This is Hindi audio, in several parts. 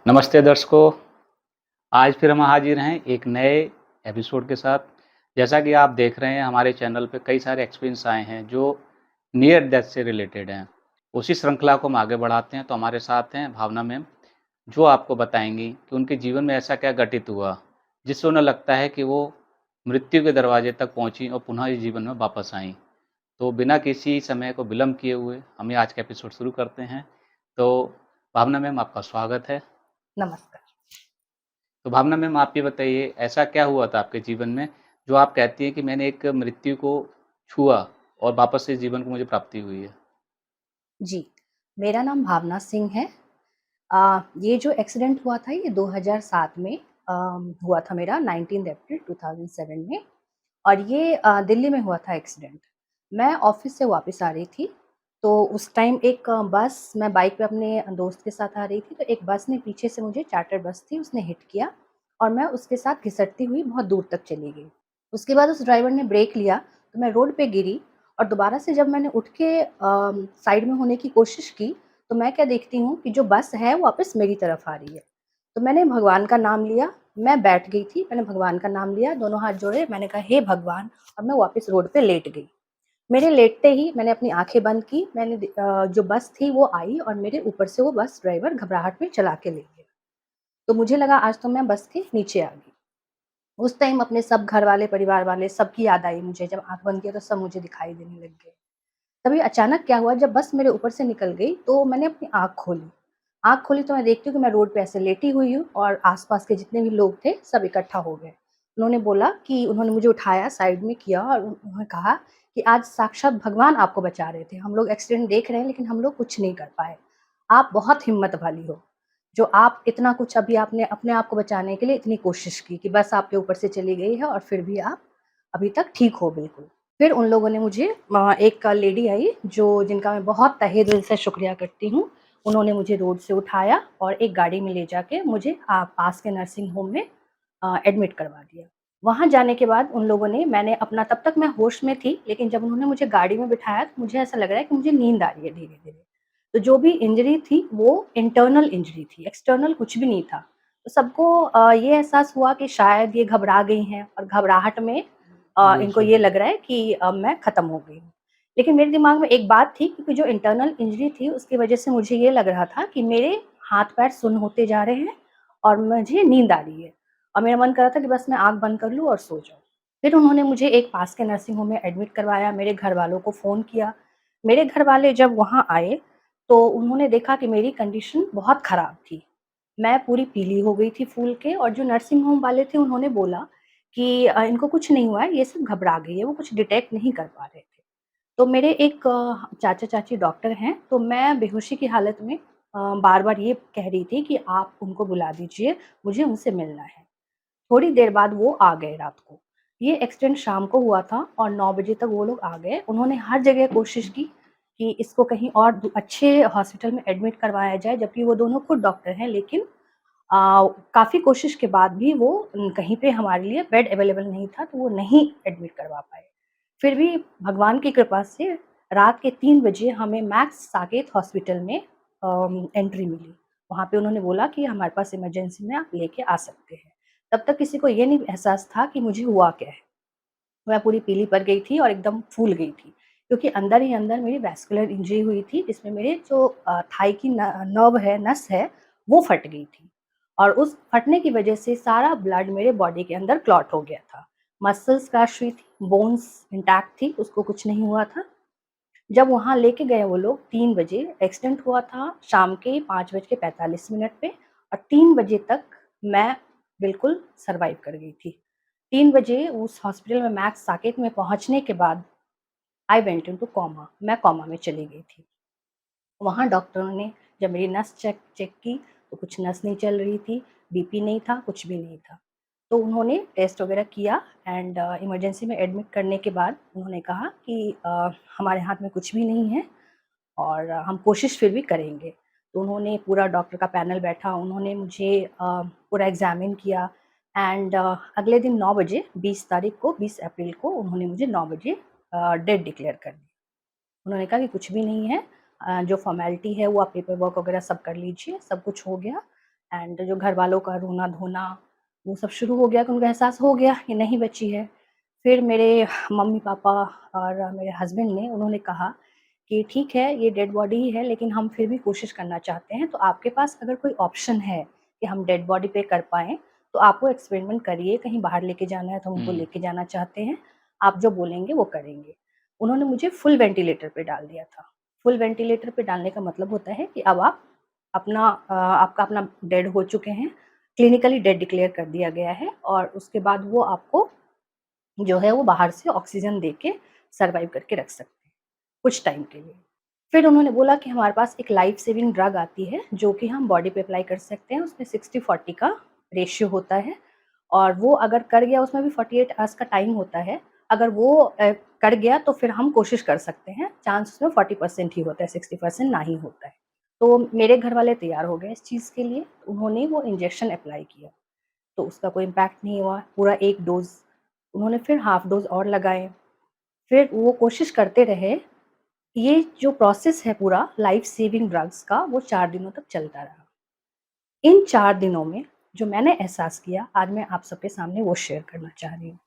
नमस्ते दर्शकों, आज फिर हम हाजिर हैं एक नए एपिसोड के साथ। जैसा कि आप देख रहे हैं हमारे चैनल पे कई सारे एक्सपीरियंस आए हैं जो नियर डेथ से रिलेटेड हैं। उसी श्रृंखला को हम आगे बढ़ाते हैं तो हमारे साथ हैं भावना मैम, जो आपको बताएँगी कि उनके जीवन में ऐसा क्या घटित हुआ, जिससे उन्हें लगता है कि वो मृत्यु के दरवाजे तक पहुँची और पुनः इस जीवन में वापस आईं। तो बिना किसी समय को विलंब किए हुए हम ये आज का एपिसोड शुरू करते हैं। तो भावना मैम आपका स्वागत है। नमस्कार। तो भावना मैम आप ये बताइए ऐसा क्या हुआ था आपके जीवन में जो आप कहती हैं कि मैंने एक मृत्यु को छुआ और वापस से जीवन को मुझे प्राप्ति हुई है? जी, मेरा नाम भावना सिंह है। ये जो एक्सीडेंट हुआ था ये 2007 में हुआ था मेरा 19 अप्रैल 2007 में और ये दिल्ली में हुआ था एक्सीडेंट। मैं ऑफ़िस से वापस आ रही थी, तो उस टाइम एक बस मैं बाइक पे अपने दोस्त के साथ आ रही थी, तो एक बस ने पीछे से मुझे चार्टर बस थी उसने हिट किया और मैं उसके साथ घिसटती हुई बहुत दूर तक चली गई। उसके बाद उस ड्राइवर ने ब्रेक लिया, तो मैं रोड पे गिरी और दोबारा से जब मैंने उठ के साइड में होने की कोशिश की, तो मैं क्या देखती हूँ कि जो बस है वो वापस मेरी तरफ आ रही है। तो मैंने भगवान का नाम लिया, मैं बैठ गई थी, मैंने भगवान का नाम लिया, दोनों हाथ जोड़े, मैंने कहा हे भगवान और मैं वापस रोड पे लेट गई। मेरे लेटते ही मैंने अपनी आँखें बंद की, जो बस थी वो आई और मेरे ऊपर से वो बस ड्राइवर घबराहट में चला के ले गया। तो मुझे लगा आज तो मैं बस के नीचे आ गई। उस टाइम अपने सब घर वाले, परिवार वाले सबकी याद आई मुझे, जब आँख बंद किया तो सब मुझे दिखाई देने लग गए। तभी अचानक क्या हुआ जब बस मेरे ऊपर से निकल गई तो मैंने अपनी आँख खोली। आँख खोली तो मैं देखती हूँ कि मैं रोड पे ऐसे लेटी हुई हूँ और आस-पास के जितने भी लोग थे सब इकट्ठा हो गए। उन्होंने बोला कि उन्होंने मुझे उठाया, साइड में किया और उन्होंने कहा कि आज साक्षात भगवान आपको बचा रहे थे। हम लोग एक्सीडेंट देख रहे हैं लेकिन हम लोग कुछ नहीं कर पाए। आप बहुत हिम्मत वाली हो, जो आप इतना कुछ अभी आपने अपने आप को बचाने के लिए इतनी कोशिश की कि बस आपके ऊपर से चली गई है और फिर भी आप अभी तक ठीक हो बिल्कुल। फिर उन लोगों ने मुझे एक लेडी आई जो जिनका मैं बहुत तहे दिल से शुक्रिया करती हूँ। उन्होंने मुझे रोड से उठाया और एक गाड़ी में ले जाके मुझे पास के नर्सिंग होम में एडमिट करवा दिया। वहाँ जाने के बाद उन लोगों ने मैंने अपना तब तक मैं होश में थी, लेकिन जब उन्होंने मुझे गाड़ी में बिठाया तो मुझे ऐसा लग रहा है कि मुझे नींद आ रही है धीरे-धीरे। तो जो भी इंजरी थी वो इंटरनल इंजरी थी, एक्सटर्नल कुछ भी नहीं था। तो सबको ये एहसास हुआ कि शायद ये घबरा गई हैं और घबराहट में जी, इनको ये स्वाभाविक। लग रहा है कि अब मैं खत्म हो गई हूँ। लेकिन मेरे दिमाग में एक बात थी क्योंकि जो इंटरनल इंजरी थी उसकी वज़ह से मुझे ये लग रहा था कि मेरे हाथ-पैर सुन्न होते जा रहे हैं और मुझे नींद आ रही है और मेरा मन कर रहा था कि बस मैं आँख बंद कर लूँ और सो जाऊँ। फिर उन्होंने मुझे एक पास के नर्सिंग होम में एडमिट करवाया, मेरे घरवालों को फ़ोन किया। मेरे घरवाले जब वहाँ आए, तो उन्होंने देखा कि मेरी कंडीशन बहुत ख़राब थी। मैं पूरी पीली हो गई थी फूल के और जो नर्सिंग होम वाले थे उन्होंने बोला कि इनको कुछ नहीं हुआ है, ये सब घबरा गई है, वो कुछ डिटेक्ट नहीं कर पा रहे थे। तो मेरे एक चाचा-चाची डॉक्टर हैं, तो मैं बेहोशी की हालत में बार-बार ये कह रही थी कि आप उनको बुला दीजिए, मुझे उनसे मिलना है। थोड़ी देर बाद वो आ गए रात को। ये एक्सीडेंट शाम को हुआ था और 9 बजे तक वो लोग आ गए। उन्होंने हर जगह कोशिश की कि इसको कहीं और अच्छे हॉस्पिटल में एडमिट करवाया जाए, जबकि वो दोनों खुद डॉक्टर हैं, लेकिन काफ़ी कोशिश के बाद भी वो कहीं पे हमारे लिए बेड अवेलेबल नहीं था, तो वो नहीं एडमिट करवा पाए। फिर भी भगवान की कृपा से रात के 3 बजे हमें मैक्स साकेत हॉस्पिटल में एंट्री मिली। वहाँ पे उन्होंने बोला कि हमारे पास इमरजेंसी में आप लेके आ सकते हैं। तब तक किसी को ये नहीं एहसास था कि मुझे हुआ क्या है। मैं पूरी पीली पड़ गई थी और एकदम फूल गई थी, क्योंकि अंदर ही अंदर मेरी वैस्कुलर इंजरी हुई थी, जिसमें मेरे जो थाई की नर्व है, नस है, वो फट गई थी और उस फटने की वजह से सारा ब्लड मेरे बॉडी के अंदर क्लॉट हो गया था। मसल्स क्रश हुई थी, बोन्स इंटैक्ट थी, उसको कुछ नहीं हुआ था। जब वहाँ लेके गए वो लोग 3 बजे, एक्सीडेंट हुआ था शाम के 5:45 पे और 3 बजे तक मैं बिल्कुल सर्वाइव कर गई थी। 3 बजे उस हॉस्पिटल में मैक्स साकेत में पहुँचने के बाद आई वेंट इंटू कोमा, मैं कोमा में चली गई थी। वहाँ डॉक्टरों ने जब मेरी नस चेक की तो कुछ नस नहीं चल रही थी, बीपी नहीं था, कुछ भी नहीं था। तो उन्होंने टेस्ट वग़ैरह किया एंड इमरजेंसी में एडमिट करने के बाद उन्होंने कहा कि हमारे हाथ में कुछ भी नहीं है और हम कोशिश फिर भी करेंगे। तो उन्होंने पूरा डॉक्टर का पैनल बैठा, उन्होंने मुझे पूरा एग्ज़ामिन किया एंड अगले दिन 9 बजे 20 तारीख को 20 अप्रैल को उन्होंने मुझे 9 बजे डेड डिक्लेयर कर दिया। उन्होंने कहा कि कुछ भी नहीं है, जो फ़ॉर्मेलिटी है वो आप पेपर वर्क वग़ैरह सब कर लीजिए, सब कुछ हो गया एंड जो घर वालों का रोना-धोना वो सब शुरू हो गया कि उनको एहसास हो गया कि नहीं बची है। फिर मेरे मम्मी-पापा और मेरे हस्बैंड ने उन्होंने कहा कि ठीक है, ये डेड बॉडी ही है लेकिन हम फिर भी कोशिश करना चाहते हैं, तो आपके पास अगर कोई ऑप्शन है कि हम डेड बॉडी पे कर पाएँ, तो आप वो एक्सपेरिमेंट करिए, कहीं बाहर लेके जाना है तो हम उनको हुँ। लेके जाना चाहते हैं, आप जो बोलेंगे वो करेंगे। उन्होंने मुझे फुल वेंटिलेटर पे डाल दिया था। फुल वेंटिलेटर पे डालने का मतलब होता है कि अब आप आपका अपना डेड हो चुके हैं, क्लिनिकली डेड डिक्लेयर कर दिया गया है और उसके बाद वो आपको जो है वो बाहर से ऑक्सीजन दे के सर्वाइव करके रख सकते हैं, कुछ टाइम के लिए। फिर उन्होंने बोला कि हमारे पास एक लाइफ सेविंग ड्रग आती है, जो कि हम बॉडी पे अप्लाई कर सकते हैं, उसमें 60-40 का रेशियो होता है और वो अगर कर गया उसमें भी 48 आवर्स का टाइम होता है। अगर वो कर गया तो फिर हम कोशिश कर सकते हैं, चांस उसमें 40% ही होता है, 60% नहीं होता है। तो मेरे घर वाले तैयार हो गए इस चीज़ के लिए, उन्होंने वो इंजेक्शन अप्लाई किया। तो उसका कोई इम्पैक्ट नहीं हुआ, पूरा 1 डोज़, उन्होंने फिर हाफ डोज़ और लगाए, फिर वो कोशिश करते रहे। ये जो प्रोसेस है पूरा लाइफ सेविंग ड्रग्स का वो 4 दिनों तक चलता रहा। इन 4 दिनों में जो मैंने एहसास किया, आज मैं आप सबके सामने वो शेयर करना चाह रही हूँ।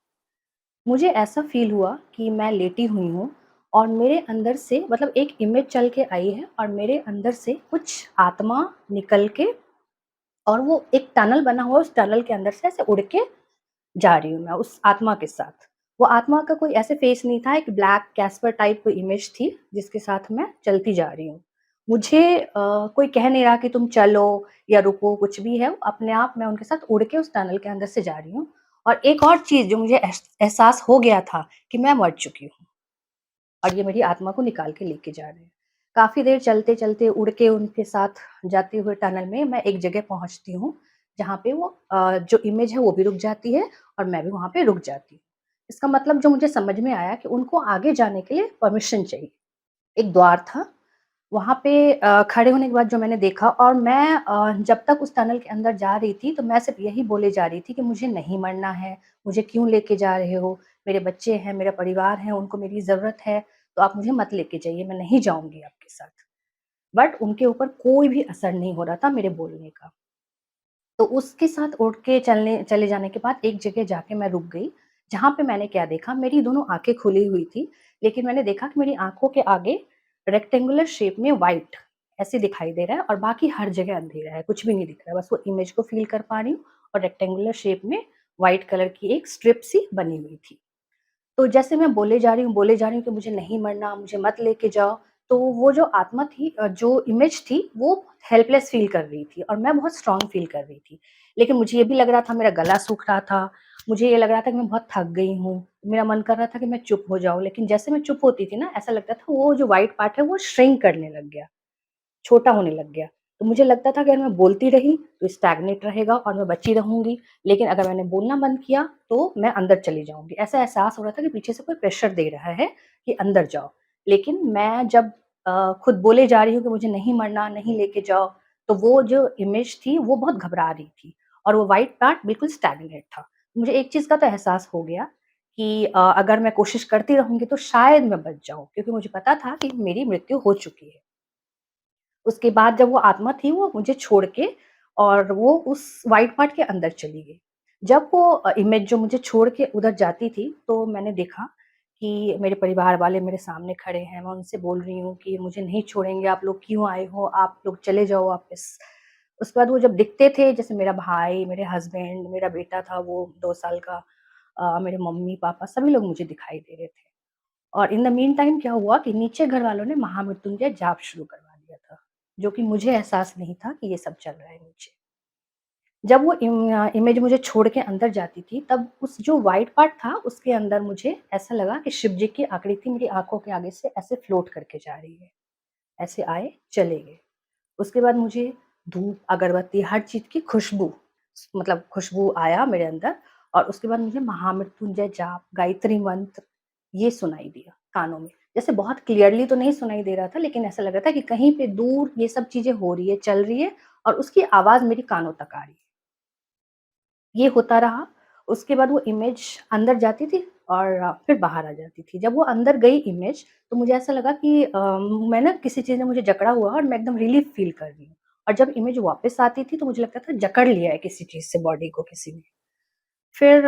मुझे ऐसा फ़ील हुआ कि मैं लेटी हुई हूँ और मेरे अंदर से मतलब एक इमेज चल के आई है और मेरे अंदर से कुछ आत्मा निकल के और वो एक टनल बना हुआ है, उस टनल के अंदर से ऐसे उड़ के जा रही हूँ मैं उस आत्मा के साथ। वो आत्मा का कोई ऐसे फेस नहीं था, एक ब्लैक कैस्पर टाइप कोई इमेज थी, जिसके साथ मैं चलती जा रही हूँ। मुझे कोई कह नहीं रहा कि तुम चलो या रुको, कुछ भी है, अपने आप मैं उनके साथ उड़ के उस टनल के अंदर से जा रही हूँ। और एक और चीज़ जो मुझे एहसास हो गया था कि मैं मर चुकी हूँ और ये मेरी आत्मा को निकाल के लेके जा रहे हैं। काफ़ी देर चलते-चलते उड़ के उनके साथ जाते हुए टनल में मैं एक जगह पहुँचती हूँ, जहाँ पे वो जो इमेज है वो भी रुक जाती है और मैं भी वहाँ पे रुक जाती हूँ। इसका मतलब जो मुझे समझ में आया कि उनको आगे जाने के लिए परमिशन चाहिए। एक द्वार था, वहाँ पे खड़े होने के बाद जो मैंने देखा और मैं जब तक उस टनल के अंदर जा रही थी, तो मैं सिर्फ़ यही बोले जा रही थी कि मुझे नहीं मरना है, मुझे क्यों लेके जा रहे हो? मेरे बच्चे हैं, मेरा परिवार है, उनको मेरी ज़रूरत है, तो आप मुझे मत लेके जाइए, मैं नहीं जाऊँगी आपके साथ। बट उनके ऊपर कोई भी असर नहीं हो रहा था मेरे बोलने का। तो उसके साथ उठ के चले जाने के बाद एक जगह जाके मैं रुक गई, जहाँ पे मैंने क्या देखा, मेरी दोनों आँखें खुली हुई थी, लेकिन मैंने देखा कि मेरी आँखों के आगे रेक्टेंगुलर शेप में व्हाइट ऐसे दिखाई दे रहा है और बाकी हर जगह अंधेरा है, कुछ भी नहीं दिख रहा है, बस वो इमेज को फ़ील कर पा रही हूँ और रेक्टेंगुलर शेप में व्हाइट कलर की एक स्ट्रिप सी बनी हुई थी। तो जैसे मैं बोले जा रही हूँ कि मुझे नहीं मरना, मुझे मत लेके जाओ, तो वो जो आत्मा थी जो इमेज थी, वो हेल्पलेस फ़ील कर रही थी और मैं बहुत स्ट्रॉन्ग फ़ील कर रही थी। लेकिन मुझे ये भी लग रहा था मेरा गला सूख रहा था, मुझे ये लग रहा था कि मैं बहुत थक गई हूँ, मेरा मन कर रहा था कि मैं चुप हो जाऊँ, लेकिन जैसे मैं चुप होती थी ना, ऐसा लगता था वो जो व्हाइट पार्ट है वो श्रिंक करने लग गया। छोटा होने लग गया। तो मुझे लगता था अगर मैं बोलती रही तो स्टैग्नेट रहेगा और मैं बची रहूँगी, लेकिन अगर मैंने बोलना बंद किया तो मैं अंदर चली जाऊँगी। ऐसा एहसास हो रहा था कि पीछे से कोई प्रेशर दे रहा है कि अंदर जाओ। लेकिन मैं जब खुद बोले जा रही हूँ कि मुझे नहीं मरना, नहीं लेके जाओ, तो वो जो इमेज थी वो बहुत घबरा रही थी और वो व्हाइट पार्ट बिल्कुल स्टैग्नेट था। मुझे एक चीज़ का तो एहसास हो गया कि अगर मैं कोशिश करती रहूँगी तो शायद मैं बच जाऊँ, क्योंकि मुझे पता था कि मेरी मृत्यु हो चुकी है। उसके बाद जब वो आत्मा थी वो मुझे छोड़ के और वो उस व्हाइट पार्ट के अंदर चली गई। जब वो इमेज जो मुझे छोड़ के उधर जाती थी, तो मैंने देखा कि मेरे परिवार वाले मेरे सामने खड़े हैं। मैं उनसे बोल रही हूँ कि मुझे नहीं छोड़ेंगे, आप लोग क्यों आए हो? आप लोग चले जाओ वापस। उसके बाद वो जब दिखते थे, जैसे मेरा भाई, मेरे हस्बैंड, मेरा बेटा था वो 2 साल का, मेरे मम्मी-पापा सभी लोग मुझे दिखाई दे रहे थे। और इन द मीन टाइम क्या हुआ कि नीचे घर वालों ने महामृत्युंजय जाप शुरू करवा दिया था, जो कि मुझे एहसास नहीं था कि ये सब चल रहा है नीचे। जब वो इमेज मुझे छोड़ के अंदर जाती थी, तब उस जो व्हाइट पार्ट था, उसके अंदर मुझे ऐसा लगा कि शिव जी की आकृति मेरी आँखों के आगे से ऐसे फ्लोट करके जा रही है। ऐसे आए, चले गए। उसके बाद मुझे धूप, अगरबत्ती, हर चीज़ की खुशबू, मतलब खुशबू आया मेरे अंदर और उसके बाद मुझे महामृत्युंजय जाप, गायत्री मंत्र ये सुनाई दिया कानों में। जैसे बहुत क्लियरली तो नहीं सुनाई दे रहा था, लेकिन ऐसा लग रहा था कि कहीं पे दूर ये सब चीज़ें हो रही है, चल रही है और उसकी आवाज़ मेरी कानों तक आ रही है। ये होता रहा, उसके बाद वो इमेज अंदर जाती थी और फिर बाहर आ जाती थी। जब वो अंदर गई इमेज, तो मुझे ऐसा लगा कि मैं ना किसी चीज़ ने मुझे जकड़ा हुआ है और मैं एकदम रिलीफ़ फ़ील कर रही हूँ और जब इमेज वापस आती थी तो मुझे लगता था जकड़ लिया है किसी चीज़ से बॉडी को किसी ने। फिर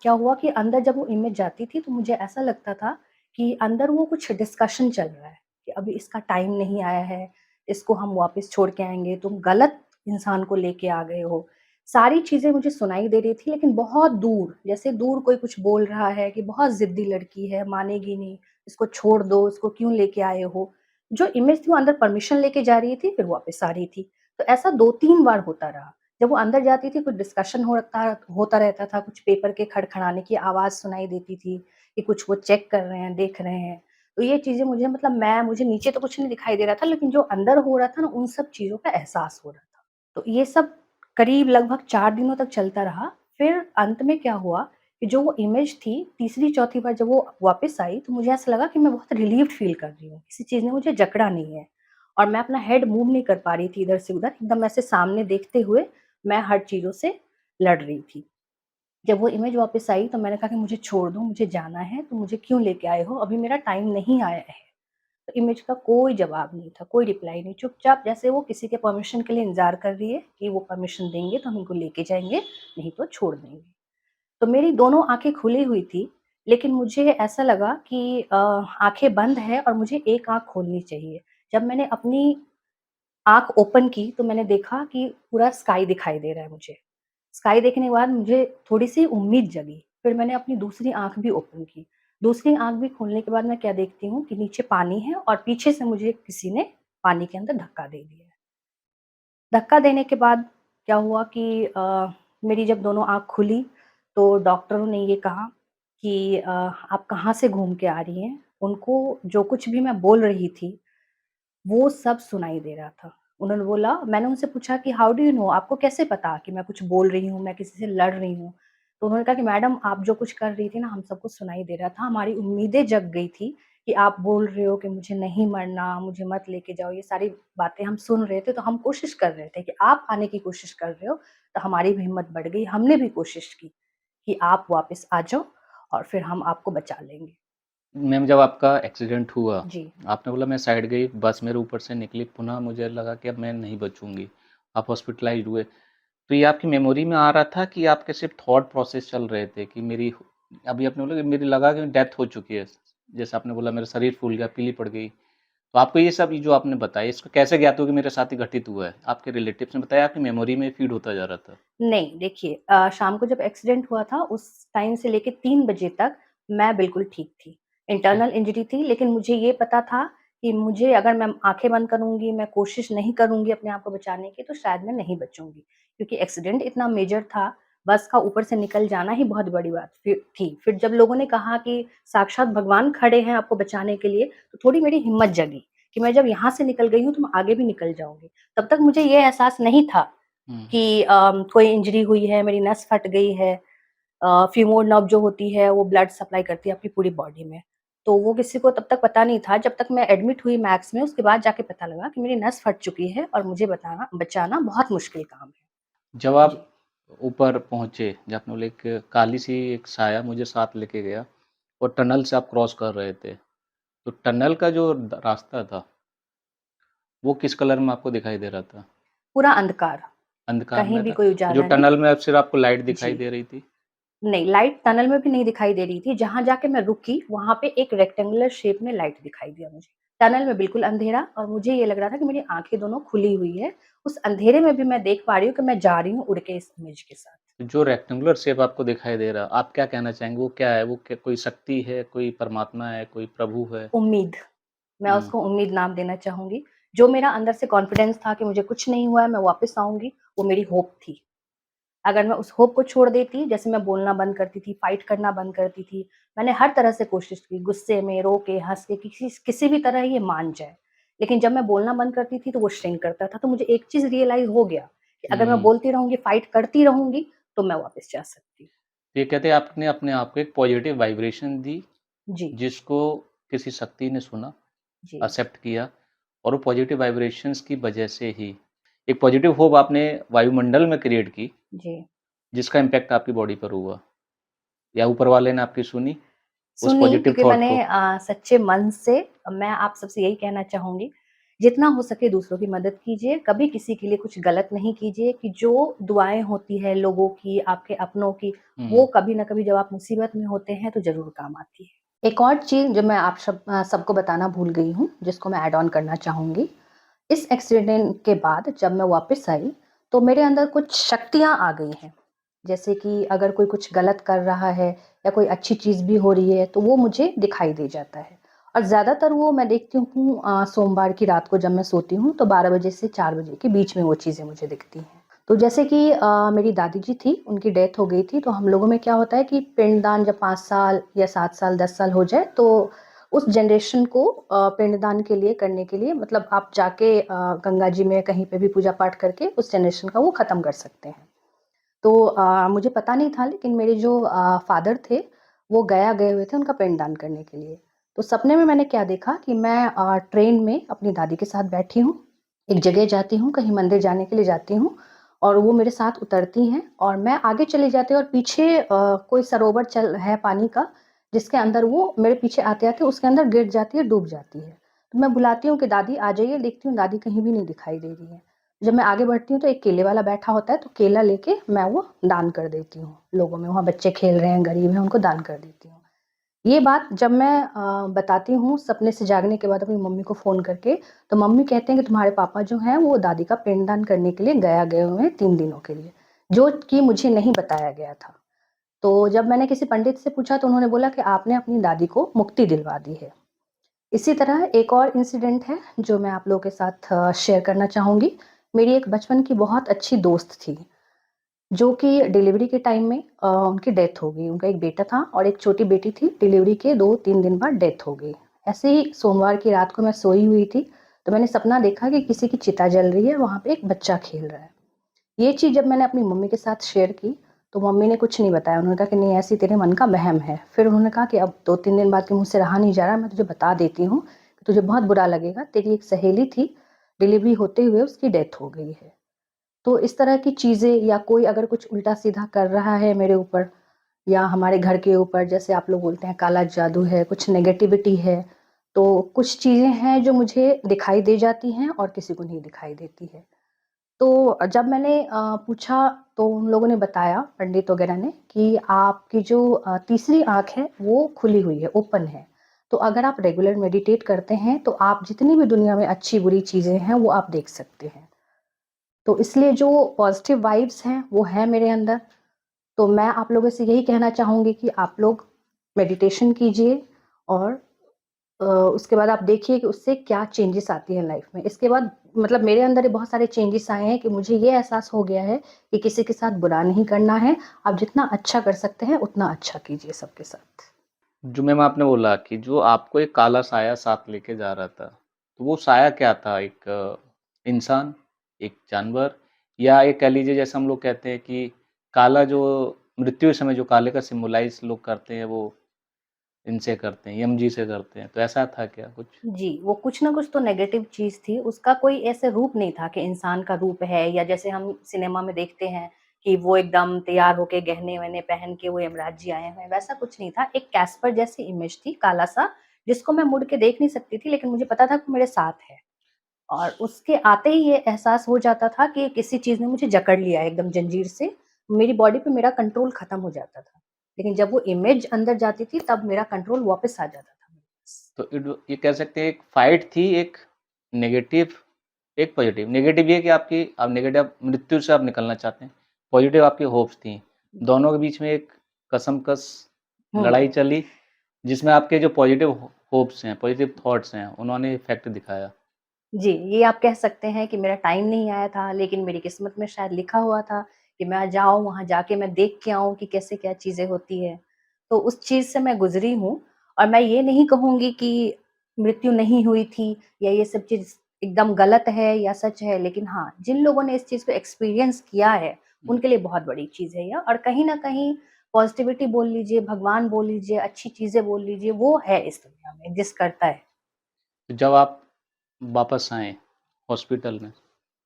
क्या हुआ कि अंदर जब वो इमेज जाती थी तो मुझे ऐसा लगता था कि अंदर वो कुछ डिस्कशन चल रहा है कि अभी इसका टाइम नहीं आया है, इसको हम वापस छोड़ के आएँगे, तुम गलत इंसान को लेके आ गए हो। सारी चीज़ें मुझे सुनाई दे रही थी लेकिन बहुत दूर, जैसे दूर कोई कुछ बोल रहा है कि बहुत ज़िद्दी लड़की है, मानेगी नहीं, इसको छोड़ दो, इसको क्यों लेके आए हो? जो इमेज थी वो अंदर परमिशन लेके जा रही थी, फिर वापस आ रही थी। तो ऐसा 2-3 बार होता रहा। जब वो अंदर जाती थी कुछ डिस्कशन होता रहता था, कुछ पेपर के खड़खड़ाने की आवाज़ सुनाई देती थी कि कुछ वो चेक कर रहे हैं, देख रहे हैं। तो ये चीज़ें मुझे मतलब मुझे नीचे तो कुछ नहीं दिखाई दे रहा था लेकिन जो अंदर हो रहा था ना, उन सब चीज़ों का एहसास हो रहा था। तो ये सब करीब लगभग 4 दिनों तक चलता रहा। फिर अंत में क्या हुआ कि जो वो इमेज थी, तीसरी-चौथी बार जब वो वापस आई, तो मुझे ऐसा लगा कि मैं बहुत रिलीव्ड फ़ील कर रही हूँ। किसी चीज़ ने मुझे जकड़ा नहीं है और मैं अपना हेड मूव नहीं कर पा रही थी इधर से उधर, एकदम ऐसे सामने देखते हुए मैं हर चीज़ों से लड़ रही थी। जब वो इमेज वापस आई तो मैंने कहा कि मुझे छोड़ दो, मुझे जाना है, तो मुझे क्यों लेके आए हो? अभी मेरा टाइम नहीं आया है। तो इमेज का कोई जवाब नहीं था, कोई रिप्लाई नहीं, चुपचाप जैसे वो किसी के परमिशन के लिए इंतज़ार कर रही है कि वो परमिशन देंगे तो हम इनको लेके जाएँगे, नहीं तो छोड़ देंगे। तो मेरी दोनों आँखें खुली हुई थी, लेकिन मुझे ऐसा लगा कि आँखें बंद हैं और मुझे एक आँख खोलनी चाहिए। जब मैंने अपनी आँख ओपन की तो मैंने देखा कि पूरा स्काई दिखाई दे रहा है मुझे। स्काई देखने के बाद मुझे थोड़ी-सी उम्मीद जगी। फिर मैंने अपनी दूसरी आँख भी ओपन की। दूसरी आँख भी खोलने के बाद मैं क्या देखती हूँ कि नीचे पानी है और पीछे से मुझे किसी ने पानी के अंदर धक्का दे दिया है। धक्का देने के बाद क्या हुआ कि मेरी जब दोनों आँख खुली तो डॉक्टरों ने ये कहा कि आप कहाँ से घूम के आ रही हैं? उनको जो कुछ भी मैं बोल रही थी वो सब सुनाई दे रहा था। उन्होंने बोला मैंने उनसे पूछा कि हाउ डू यू नो आपको कैसे पता कि मैं कुछ बोल रही हूँ, मैं किसी से लड़ रही हूँ? तो उन्होंने कहा कि मैडम आप जो कुछ कर रही थी ना हम सबको सुनाई दे रहा था, हमारी उम्मीदें जग गई थी कि आप बोल रहे हो कि मुझे नहीं मरना, मुझे मत लेके जाओ, ये सारी बातें हम सुन रहे थे, तो हम कोशिश कर रहे थे कि आप आने की कोशिश कर रहे हो, तो हमारी भी हिम्मत बढ़ गई। हमने भी कोशिश की कि आप वापस आ जाओ और फिर हम आपको बचा लेंगे। मैम जब आपका एक्सीडेंट हुआ, जी। आपने बोला मैं साइड गई, बस मेरे ऊपर से निकली, पुनः मुझे लगा कि अब मैं नहीं बचूँगी। आप हॉस्पिटलाइज़्ड हुए। तो ये आपकी मेमोरी में आ रहा था कि आपके सिर्फ़ थॉट प्रोसेस चल रहे थे कि मेरी अभी आपने बोला कि मेरी लगा कि डेथ हो चुकी है। जैसे आपने बोला मेरा शरीर फूल गया, पीली पड़ गई। तो आपको ये सब ये जो आपने बताया, इसको कैसे ज्ञात हुआ कि मेरे साथ ही घटित हुआ है? आपके रिलेटिव्स ने बताया, आपकी मेमोरी में फ़ीड होता जा रहा था? नहीं, देखिए शाम को जब एक्सीडेंट हुआ था उस टाइम से लेके 3 बजे तक मैं बिल्कुल ठीक थी। ओके। इंटरनल इंजरी थी लेकिन मुझे ये पता था कि मुझे अगर मैं आँखें बंद करूँगी, मैं कोशिश नहीं करूँगी अपने आप को बचाने की तो शायद मैं नहीं बचूँगी। क्योंकि एक्सीडेंट इतना मेजर था, बस का ऊपर से निकल जाना ही बहुत बड़ी बात थी। फिर जब लोगों ने कहा कि साक्षात भगवान खड़े हैं आपको बचाने के लिए, तो थोड़ी मेरी हिम्मत जगी कि मैं जब यहाँ से निकल गई हूँ तो मैं आगे भी निकल जाऊँगी। तब तक मुझे ये एहसास नहीं था हुँ। कि कोई इंजरी हुई है, मेरी नस फट गई है। फीमोर नर्व जो होती है वो ब्लड सप्लाई करती है आपकी पूरी बॉडी में। तो वो किसी को तब तक पता नहीं था, जब तक मैं एडमिट हुई मैक्स में उसके बाद जाके पता लगा कि मेरी नस फट चुकी है और मुझे बताना बचाना बहुत मुश्किल काम जब है। आप जी। ऊपर पहुँचे, जब आपने बोला एक काली-सी एक साया मुझे साथ लेके गया और टनल से आप क्रॉस कर रहे थे। तो टनल का जो द रास्ता था, वो किस कलर में आपको दिखाई दे रहा था? पूरा अंधकार, अंधकार कहीं में भी था? कोई जो उजाला नहीं। टनल में अब सिर्फ़ आपको लाइट दिखाई जी। दे रही थी? नहीं, लाइट टनल में भी नहीं दिखाई दे रही थी, जहाँ जाके मैं रुकी, वहाँ पे एक रेक्टेंगुलर शेप में लाइट दिखाई दिया मुझे। टनल में बिल्कुल अंधेरा और मुझे ये लग रहा था कि मेरी आँखें दोनों खुली हुई है। उस अंधेरे में भी मैं देख पा रही हूँ कि मैं जा रही हूँ उड़ के इस इमेज के साथ। जो रेक्टेंगुलर शेप आपको दिखाई दे रहा, आप क्या कहना चाहेंगे? वो क्या है? वो क्या कोई शक्ति है, कोई परमात्मा है, कोई प्रभु है? उम्मीद, मैं हुँ। उसको उम्मीद नाम देना चाहूँगी। जो मेरा अंदर से कॉन्फिडेंस था कि मुझे कुछ नहीं हुआ है, मैं वापस आऊँगी, वो मेरी होप थी। अगर मैं उस होप को छोड़ देती, जैसे मैं बोलना बंद करती थी, फाइट करना बंद करती थी, मैंने हर तरह से कोशिश की, गुस्से में, रो के, हँस के, किसी भी तरह ये मान जाए। लेकिन जब मैं बोलना बंद करती थी, तो वो श्रिंक करता था। तो मुझे एक चीज़ रियलाइज़ हो गया कि अगर मैं हुँ। बोलती रहूँगी, फाइट करती रहूँगी, तो मैं वापस जा सकती हूँ। ये कहते हैं आपने अपने आप को एक पॉज़िटिव वाइब्रेशन दी, जी, जिसको किसी शक्ति ने सुना, जी, एक्सेप्ट किया और वो पॉज़िटिव वाइब्रेशंस की वजह से ही एक पॉज़िटिव होप आपने वायुमंडल में क्रिएट की, जी। जिसका इम्पैक्ट आपकी बॉडी पर हुआ या ऊपर वाले ने आपकी सुनी, उस सुनी पॉज़िटिव क्योंकि थॉट मैंने को। सच्चे मन से मैं आप सबसे यही कहना चाहूँगी जितना हो सके दूसरों की मदद कीजिए, कभी किसी के लिए कुछ गलत नहीं कीजिए कि जो दुआएँ होती हैं लोगों की, आपके अपनों की, वो कभी न कभी जब आप मुसीबत में होते हैं तो ज़रूर काम आती है। एक और चीज़ जो मैं आप सबको बताना भूल गई हूँ, जिसको मैं ऐड ऑन करना चाहूँगी। इस एक्सीडेंट के बाद जब मैं वापस आई, तो मेरे अंदर कुछ शक्तियाँ आ गई हैं। जैसे कि अगर कोई कुछ गलत कर रहा है या कोई अच्छी चीज़ भी हो रही है, तो वो मुझे दिखाई दे जाता है। और ज़्यादातर वो मैं देखती हूँ सोमवार की रात को जब मैं सोती हूँ, तो 12 बजे से 4 बजे के बीच में वो चीज़ें मुझे दिखती हैं। तो जैसे कि मेरी दादी जी थी, उनकी डेथ हो गई थी, तो हम लोगों में क्या होता है कि पिंडदान जब 5 साल या 7 साल, 10 साल हो जाए, तो उस जनरेशन को पिंडदान के लिए करने के लिए मतलब आप जाके गंगा जी में कहीं पे भी पूजा पाठ करके उस जनरेशन का वो ख़त्म कर सकते हैं। तो मुझे पता नहीं था लेकिन मेरे जो फ़ादर थे, वो गया गए हुए थे उनका पिंडदान करने के लिए। तो सपने में मैंने क्या देखा कि मैं ट्रेन में अपनी दादी के साथ बैठी हूँ, एक जगह जाती हूँ, कहीं मंदिर जाने के लिए जाती हूँ और वो मेरे साथ उतरती हैं और मैं आगे चली जाती हूँ और पीछे कोई सरोवर चल है पानी का, जिसके अंदर वो मेरे पीछे आते-आते उसके अंदर गिर जाती है, डूब जाती है। तो मैं बुलाती हूँ कि दादी आ जाइए, देखती हूँ दादी कहीं भी नहीं दिखाई दे रही है। जब मैं आगे बढ़ती हूँ तो एक केले वाला बैठा होता है, तो केला लेके मैं वो दान कर देती हूँ लोगों में, वहाँ बच्चे खेल रहे हैं, गरीब हैं, उनको दान कर देती हूँ। ये बात जब मैं बताती हूँ सपने से जागने के बाद अपनी मम्मी को फ़ोन करके, तो मम्मी कहते हैं कि तुम्हारे पापा जो हैं वो दादी का पिंडदान करने के लिए गए हुए हैं 3 दिनों के लिए, जो कि मुझे नहीं बताया गया था। तो जब मैंने किसी पंडित से पूछा तो उन्होंने बोला कि आपने अपनी दादी को मुक्ति दिलवा दी है। इसी तरह एक और इंसिडेंट है जो मैं आप लोगों के साथ शेयर करना चाहूँगी। मेरी एक बचपन की बहुत अच्छी दोस्त थी, जो कि डिलीवरी के टाइम में उनकी डेथ हो गई। उनका एक बेटा था और एक छोटी बेटी थी, डिलीवरी के 2-3 दिन बाद डेथ हो गई। ऐसे ही सोमवार की रात को मैं सोई हुई थी, तो मैंने सपना देखा कि किसी की चिता जल रही है, वहाँ पे एक बच्चा खेल रहा है। ये चीज़ जब मैंने अपनी मम्मी के साथ शेयर की, तो मम्मी ने कुछ नहीं बताया। उन्होंने कहा कि नहीं ऐसी तेरे मन का वहम है। फिर उन्होंने कहा कि अब 2-3 दिन बाद के मुझसे रहा नहीं जा रहा, मैं तुझे बता देती हूँ, कि तुझे बहुत बुरा लगेगा। तेरी एक सहेली थी, डिलीवरी होते हुए उसकी डेथ हो गई है। तो इस तरह की चीज़ें या कोई अगर कुछ उल्टा-सीधा कर रहा है मेरे ऊपर या हमारे घर के ऊपर, जैसे आप लोग बोलते हैं काला जादू है, कुछ नेगेटिविटी है, तो कुछ चीज़ें हैं जो मुझे दिखाई दे जाती हैं और किसी को नहीं दिखाई देती है। तो जब मैंने पूछा तो उन लोगों ने बताया पंडित वगैरह ने कि आपकी जो तीसरी आँख है वो खुली हुई है, ओपन है। तो अगर आप रेगुलर मेडिटेट करते हैं तो आप जितनी भी दुनिया में अच्छी-बुरी चीज़ें हैं वो आप देख सकते हैं। तो इसलिए जो पॉज़िटिव वाइब्स हैं वो हैं मेरे अंदर। तो मैं आप लोगों से यही कहना चाहूँगी कि आप लोग मेडिटेशन कीजिए और उसके बाद आप देखिए कि उससे क्या चेंजेस आती हैं लाइफ में। इसके बाद मतलब मेरे अंदर ये बहुत सारे चेंजेस आए हैं कि मुझे ये एहसास हो गया है कि किसी के साथ बुरा नहीं करना है। आप जितना अच्छा कर सकते हैं उतना अच्छा कीजिए सबके साथ। जो मैम आपने बोला कि जो आपको एक काला साया साथ लेके जा रहा था, तो वो साया क्या था? एक इंसान, एक जानवर या एक कह लीजिए जैसे हम लोग कहते हैं कि काला जो मृत्यु के समय जो काले का सिम्बोलाइज़ लोग करते हैं वो इनसे करते हैं, यम जी से करते हैं, तो ऐसा था क्या कुछ? जी, वो कुछ ना कुछ तो नेगेटिव चीज़ थी, उसका कोई ऐसे रूप नहीं था कि इंसान का रूप है या जैसे हम सिनेमा में देखते हैं कि वो एकदम तैयार होके गहने-वहने पहन के वो यमराज जी आए हुए हैं, वैसा कुछ नहीं था। एक कैस्पर जैसी इमेज थी, काला-सा, जिसको मैं मुड़ के देख नहीं सकती थी, लेकिन मुझे पता था कि वो मेरे साथ है। और उसके आते ही ये एहसास हो जाता था कि किसी चीज़ ने मुझे जकड़ लिया है एकदम जंजीर से, मेरी बॉडी पे मेरा कंट्रोल खत्म हो जाता था। लेकिन जब वो इमेज अंदर जाती थी, तब मेरा कंट्रोल वापस आ जाता था मेरे पास। तो ये कह सकते हैं एक फाइट थी, एक नेगेटिव, एक पॉजिटिव। नेगेटिव ये कि आपकी आप नेगेटिव मृत्यु से आप निकलना चाहते हैं, पॉजिटिव आपकी होप्स थी। दोनों के बीच में एक कसमकस हुँ। लड़ाई चली, जिसमें आपके जो पॉजिटिव होप्स हैं, पॉजिटिव थॉट्स हैं, उन्होंने इफ़ेक्ट दिखाया। जी, ये आप कह सकते हैं कि मेरा टाइम नहीं आया था, लेकिन मेरी किस्मत में शायद लिखा हुआ था कि मैं जाऊँ, वहाँ जाके मैं देख के आऊँ कि कैसे क्या चीज़ें होती हैं। तो उस चीज़ से मैं गुज़री हूँ और मैं ये नहीं कहूँगी कि मृत्यु नहीं हुई थी या ये सब चीज़ एकदम गलत है या सच है, लेकिन हाँ, जिन लोगों ने इस चीज़ को एक्सपीरियंस किया है, हुँ, उनके लिए बहुत बड़ी चीज़ है ये और कहीं न कहीं पॉज़िटिविटी बोल लीजिए, भगवान बोल लीजिए, अच्छी चीज़ें बोल लीजिए, वो है इस दुनिया में, एग्ज़िस्ट करता है। तो जब आप वापस आए हॉस्पिटल में,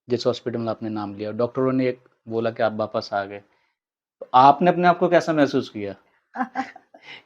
जिस हॉस्पिटल में आपने नाम लिया, डॉक्टरों ने एक बोला कि आप वापस आ गए, तो आपने अपने आप को कैसा महसूस किया?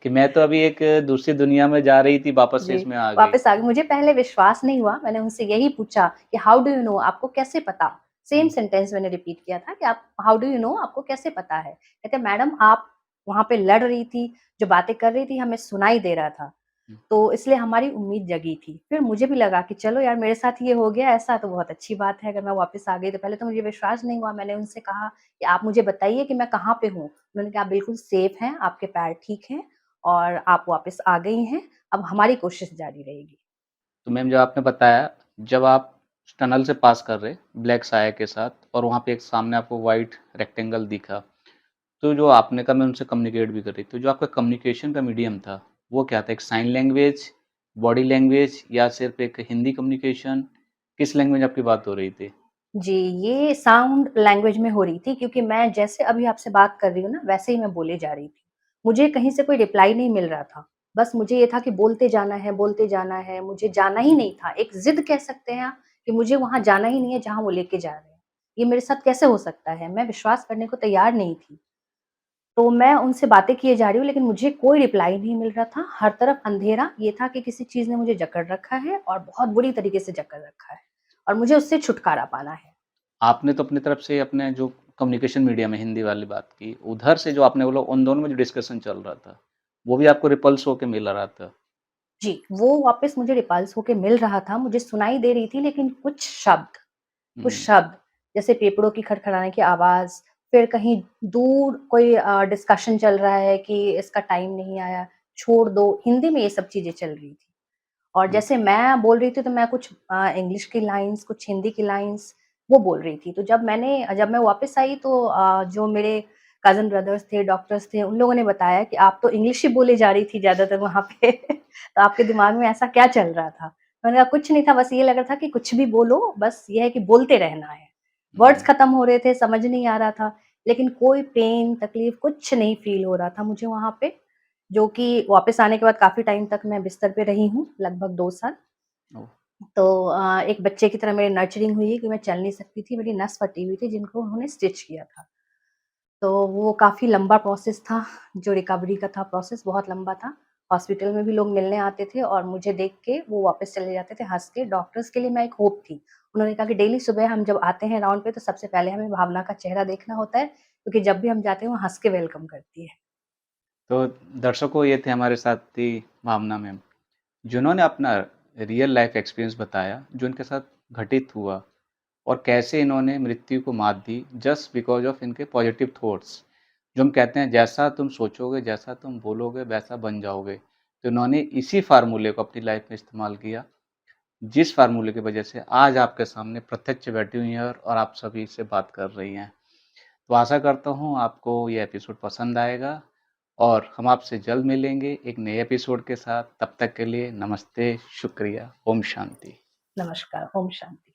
कि मैं तो अभी एक दूसरी दुनिया में जा रही थी, वापस से जी, इसमें आ गई। वापस आ गई। मुझे पहले विश्वास नहीं हुआ, मैंने उनसे यही पूछा कि हाउ डू यू नो, आपको कैसे पता? सेम हुँ, सेंटेंस मैंने रिपीट किया था कि आप हाउ डू यू नो, आपको कैसे पता है? कहते मैडम आप वहाँ पे लड़ रही थी, जो बातें कर रही थी हमें सुनाई दे रहा था, हुँ। तो इसलिए हमारी उम्मीद जगी थी। फिर मुझे भी लगा कि चलो यार मेरे साथ ये हो गया ऐसा तो बहुत अच्छी बात है, अगर मैं वापस आ गई तो पहले तो मुझे विश्वास नहीं हुआ, मैंने उनसे कहा कि आप मुझे बताइए कि मैं कहाँ पे हूँ? उन्होंने कहा आप बिल्कुल सेफ हैं, आपके पैर ठीक हैं और आप वापस आ गई हैं, अब हमारी कोशिश जारी रहेगी। तो मैम जो आपने बताया, जब आप टनल से पास कर रहे, ब्लैक साया के साथ और वहाँ पे एक सामने आपको व्हाइट रेक्टेंगल दिखा, तो जो आपने कहा मैं उनसे कम्युनिकेट भी कर रही, तो जो आपका कम्युनिकेशन का मीडियम था, वो क्या था? एक साइन लैंग्वेज, बॉडी लैंग्वेज या सिर्फ़ एक हिंदी कम्युनिकेशन? किस लैंग्वेज आपकी बात हो रही थी? जी, ये साउंड लैंग्वेज में हो रही थी क्योंकि मैं जैसे अभी आपसे बात कर रही हूँ ना, वैसे ही मैं बोले जा रही थी। मुझे कहीं से कोई रिप्लाई नहीं मिल रहा था। बस मुझे ये था कि बोलते जाना है, मुझे जाना ही नहीं था। एक ज़िद कह सकते हैं आप कि मुझे वहाँ जाना ही नहीं है जहाँ वो लेके जा रहे हैं। ये मेरे साथ कैसे हो सकता है? मैं विश्वास करने को तैयार नहीं थी। तो मैं उनसे बातें किए जा रही हूँ लेकिन मुझे कोई रिप्लाई नहीं मिल रहा था। हर तरफ अंधेरा, ये था कि किसी चीज़ ने मुझे जकड़ रखा है और बहुत बुरी तरीके से जकड़ रखा है और मुझे उससे छुटकारा पाना है। आपने तो अपनी तरफ से अपने जो कम्युनिकेशन मीडियम है, हिंदी वाली बात की, उधर से जो आपने बोला उन दोनों में जो डिस्कशन चल रहा था, वो भी आपको रिपल्स होके मिल रहा था? जी, वो वापस मुझे रिपल्स होके मिल रहा था, मुझे सुनाई दे रही थी लेकिन कुछ हुँ, शब्द जैसे पेपरों की खड़खड़ाने की आवाज़, फिर कहीं दूर कोई डिस्कशन चल रहा है कि इसका टाइम नहीं आया, छोड़ दो, हिंदी में ये सब चीज़ें चल रही थी। और हुँ, जैसे मैं बोल रही थी तो मैं कुछ इंग्लिश की लाइन्स, कुछ हिंदी की लाइन्स वो बोल रही थी। तो जब मैं वापस आई तो जो मेरे कज़िन ब्रदर्स थे, डॉक्टर्स थे, उन लोगों ने बताया कि आप तो इंग्लिश ही बोले जा रही थी ज़्यादातर वहाँ पे, तो आपके दिमाग में ऐसा क्या चल रहा था? मैंने कहा कुछ नहीं था, बस ये लग रहा था कि कुछ भी बोलो, बस ये है कि बोलते रहना है। वर्ड्स हुँ। खत्म हो रहे थे, समझ नहीं आ रहा था, लेकिन कोई पेन, तकलीफ कुछ नहीं फ़ील हो रहा था मुझे वहाँ पे। जो कि वापस आने के बाद काफ़ी टाइम तक मैं बिस्तर पे रही हूँ, लगभग 2 साल। ओह! तो एक बच्चे की तरह मेरी नर्चरिंग हुई कि मैं चल नहीं सकती थी, मेरी नस फटी हुई थी जिनको उन्होंने स्टिच किया था। तो वो काफ़ी लंबा प्रोसेस था, जो रिकवरी का था प्रोसेस बहुत लंबा था। हॉस्पिटल में भी लोग मिलने आते थे और मुझे देख के वो वापस चले जाते थे हँस के। डॉक्टर्स के लिए मैं एक होप थी। उन्होंने कहा कि डेली सुबह हम जब आते हैं राउंड पे तो सबसे पहले हमें भावना का चेहरा देखना होता है, क्योंकि जब भी हम जाते हैं वो हँस के वेलकम करती है। तो दर्शकों ये थे हमारे साथी भावना मैम, जिन्होंने अपना रियल लाइफ़ एक्सपीरियंस बताया, जो इनके साथ घटित हुआ और कैसे इन्होंने मृत्यु को मात दी जस्ट बिकॉज़ ऑफ इनके पॉज़िटिव थॉट्स। जो हम कहते हैं जैसा तुम सोचोगे, जैसा तुम बोलोगे, वैसा बन जाओगे। तो इन्होंने इसी फ़ॉर्मूले को अपनी लाइफ़ में इस्तेमाल किया, जिस फ़ॉर्मूले की वजह से आज आपके सामने प्रत्यक्ष बैठी हुई हैं और आप सभी से बात कर रही हैं। तो आशा करता हूँ आपको ये एपिसोड पसंद आएगा और हम आपसे जल्द मिलेंगे एक नए एपिसोड के साथ। तब तक के लिए नमस्ते, शुक्रिया, ओम शांति। नमस्कार, ओम शांति।